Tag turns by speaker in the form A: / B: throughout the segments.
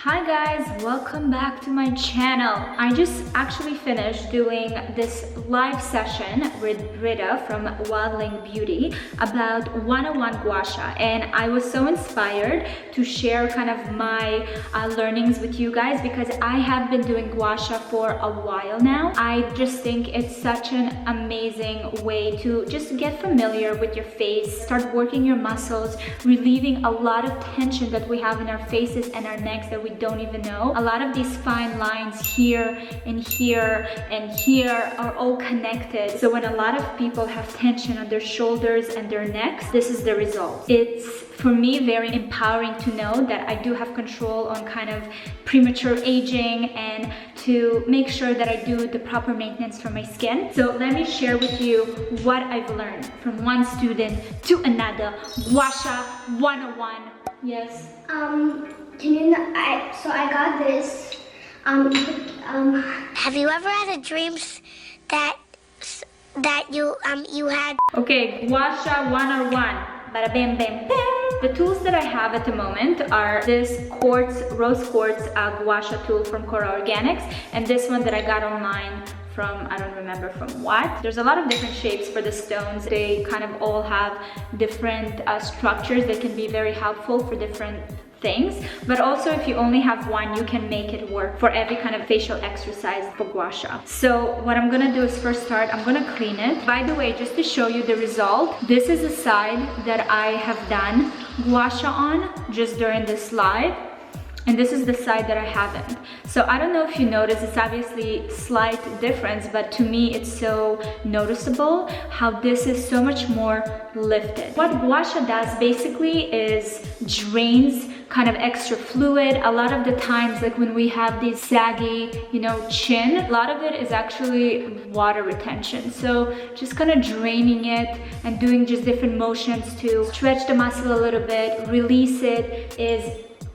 A: Hi guys, welcome back to my channel. I just actually finished doing this live session with Britta from Wildling Beauty about 101 Gua Sha, and I was so inspired to share kind of my learnings with you guys because I have been doing Gua Sha for a while now. I just think it's such an amazing way to just get familiar with your face, start working your muscles, relieving a lot of tension that we have in our faces and our necks that we don't even know. A lot of these fine lines here and here and here are all connected. So when a lot of people have tension on their shoulders and their necks, this is the result. It's for me very empowering to know that I do have control on kind of premature aging and to make sure that I do the proper maintenance for my skin. So let me share with you what I've learned from one student to another. Gua Sha 101. Yes.
B: So I got this. Have you ever had a dream that you had?
A: Okay, Gua Sha 101. Bada bam bam bam. The tools that I have at the moment are this rose quartz Gua Sha tool from Cora Organics, and this one that I got online from, I don't remember from what. There's a lot of different shapes for the stones. They kind of all have different structures that can be very helpful for different things, but also if you only have one, you can make it work for every kind of facial exercise for Gua Sha. So what I'm gonna do is first start, I'm gonna clean it. By the way, just to show you the result, this is the side that I have done Gua Sha on just during this live, and this is the side that I haven't. So I don't know if you notice, it's obviously slight difference, but to me it's so noticeable how this is so much more lifted. What Gua Sha does basically is drains kind of extra fluid. A lot of the times, like when we have these saggy, chin, a lot of it is actually water retention. So just kind of draining it and doing just different motions to stretch the muscle a little bit, release it is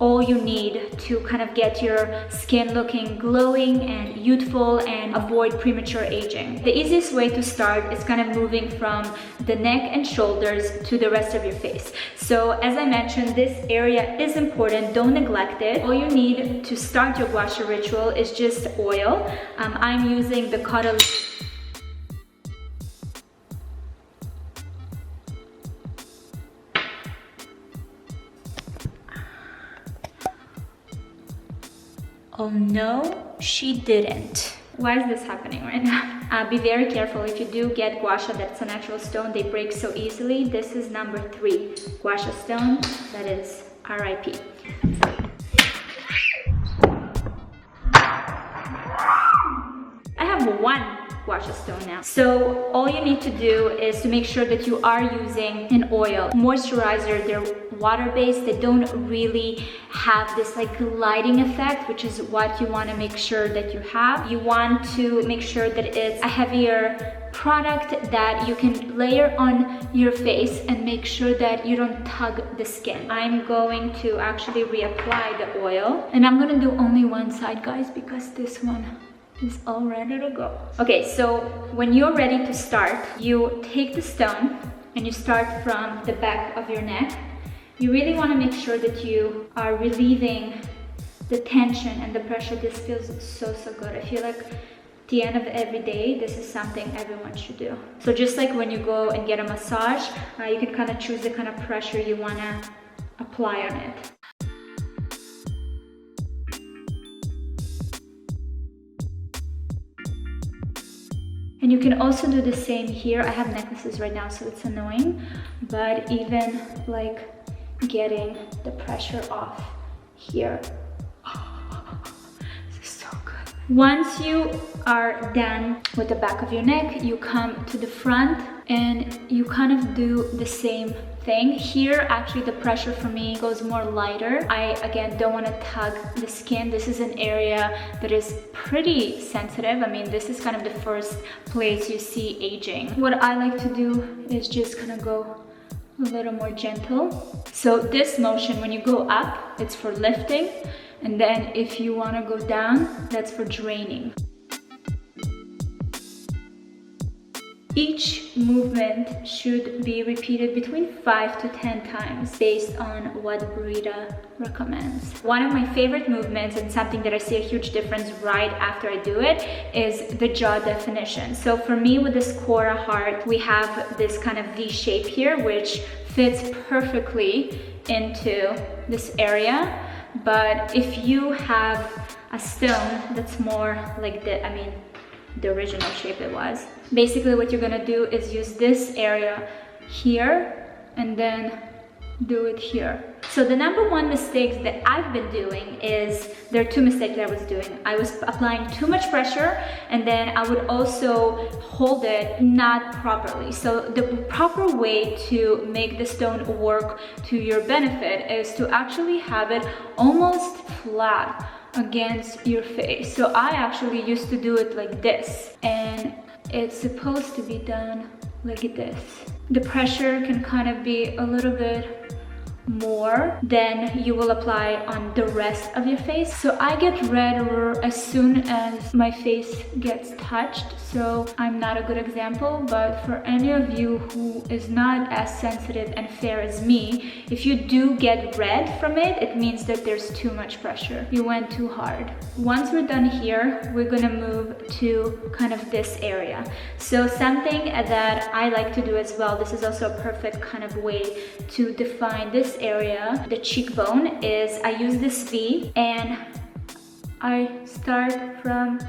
A: all you need to kind of get your skin looking glowing and youthful and avoid premature aging. The easiest way to start is kind of moving from the neck and shoulders to the rest of your face. So as I mentioned, this area is important, don't neglect it. All you need to start your Gua Sha ritual is just oil. I'm using the cotton. Oh no, she didn't. Why is this happening right now? Be very careful. If you do get Gua Sha that's a natural stone, they break so easily. This is number 3 Gua Sha stone, that is RIP. I have one Gua Sha stone now. So all you need to do is to make sure that you are using an oil moisturizer. They're water-based. They don't really have this like gliding effect, which is what you want to make sure that you have. You want to make sure that it's a heavier product that you can layer on your face and make sure that you don't tug the skin. I'm going to actually reapply the oil, and I'm gonna do only one side, guys, because this one is all ready to go. Okay, so when you're ready to start, you take the stone and you start from the back of your neck. You really want to make sure that you are relieving the tension and the pressure. This feels so good. I feel like at the end of every day, this is something everyone should do. So just like when you go and get a massage, you can kind of choose the kind of pressure you want to apply on it. And you can also do the same here. I have necklaces right now, so it's annoying, but even like getting the pressure off here. This is so good. Once you are done with the back of your neck, you come to the front and you kind of do the same thing. Here, actually, the pressure for me goes more lighter. I, again, don't want to tug the skin. This is an area that is pretty sensitive. I mean, this is kind of the first place you see aging. What I like to do is just kind of go a little more gentle. So this motion, when you go up, it's for lifting, and then if you want to go down, that's for draining. Each movement should be repeated between 5 to 10 times based on what Britta recommends. One of my favorite movements and something that I see a huge difference right after I do it is the jaw definition. So for me with this Cora heart, we have this kind of V shape here, which fits perfectly into this area. But if you have a stone that's more like the original shape it was, basically what you're gonna do is use this area here and then do it here. So the number one mistake that I've been doing is, there are two mistakes that I was doing. I was applying too much pressure, and then I would also hold it not properly. So the proper way to make the stone work to your benefit is to actually have it almost flat against your face. So I actually used to do it like this, and it's supposed to be done like this. The pressure can kind of be a little bit more than you will apply on the rest of your face. So I get redder as soon as my face gets touched, so I'm not a good example, but for any of you who is not as sensitive and fair as me, if you do get red from it, it means that there's too much pressure. You went too hard. Once we're done here, we're gonna move to kind of this area. So something that I like to do as well, this is also a perfect kind of way to define this area, the cheekbone, is I use this V and I start from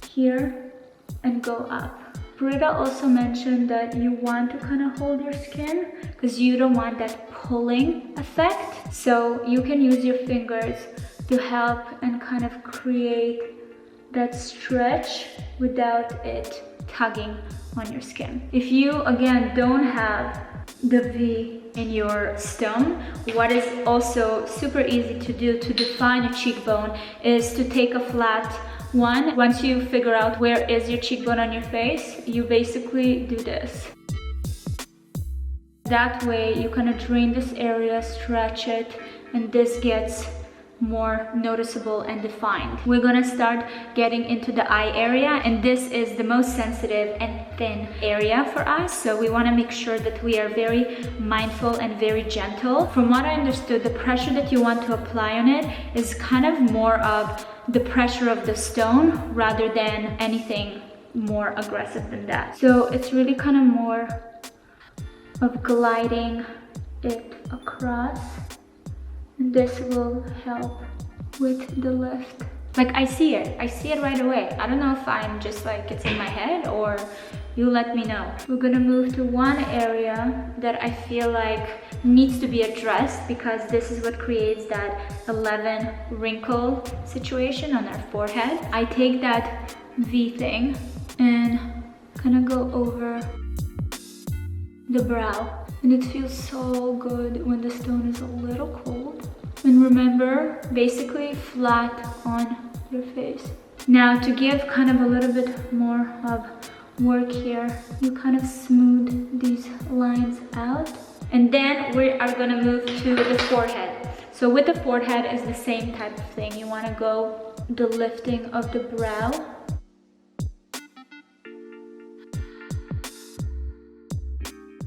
A: here and go up. Britta also mentioned that you want to kind of hold your skin because you don't want that pulling effect. So you can use your fingers to help and kind of create that stretch without it tugging on your skin. If you, again, don't have the V in your stone, what is also super easy to do to define a cheekbone is to take a flat one. Once you figure out where is your cheekbone on your face, you basically do this. That way you kind of drain this area, stretch it, and this gets more noticeable and defined. We're gonna start getting into the eye area, and this is the most sensitive and thin area for us, so we want to make sure that we are very mindful and very gentle. From what I understood, the pressure that you want to apply on it is kind of more of the pressure of the stone rather than anything more aggressive than that. So it's really kind of more of gliding it across. This will help with the lift. Like I see it right away. I don't know if I'm just like, it's in my head, or you let me know. We're gonna move to one area that I feel like needs to be addressed, because this is what creates that 11 wrinkle situation on our forehead. I take that V thing and kind of go over the brow. And it feels so good when the stone is a little cold. And remember, basically flat on your face. Now to give kind of a little bit more of work here, you kind of smooth these lines out. And then we are gonna move to the forehead. So with the forehead is the same type of thing. You wanna go the lifting of the brow.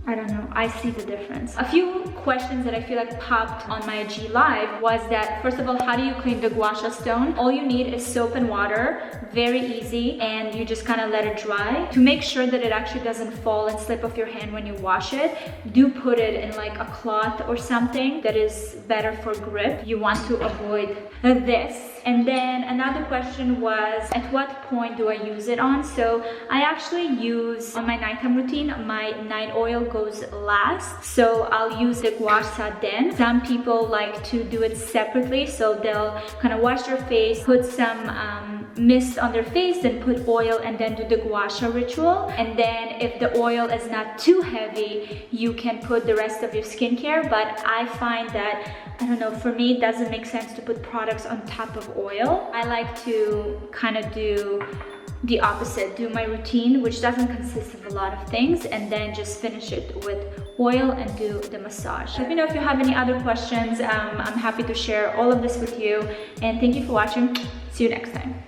A: I don't know, I see the difference. A few questions that I feel like popped on my IG live was that, first of all, how do you clean the Gua Sha stone? All you need is soap and water, very easy, and you just kind of let it dry. To make sure that it actually doesn't fall and slip off your hand when you wash it, do put it in like a cloth or something that is better for grip. You want to avoid this. And then another question was, at what point do I use it on? So I actually use, on my nighttime routine, my night oil goes last. So I'll use the Gua Sha then. Some people like to do it separately, so they'll kind of wash their face, put some mist on their face, then put oil, and then do the Gua Sha ritual. And then if the oil is not too heavy, you can put the rest of your skincare. But I find that, I don't know, for me it doesn't make sense to put products on top of oil. I like to kind of do the opposite, do my routine, which doesn't consist of a lot of things, and then just finish it with oil and do the massage. Let me know if you have any other questions. I'm happy to share all of this with you, and thank you for watching. See you next time.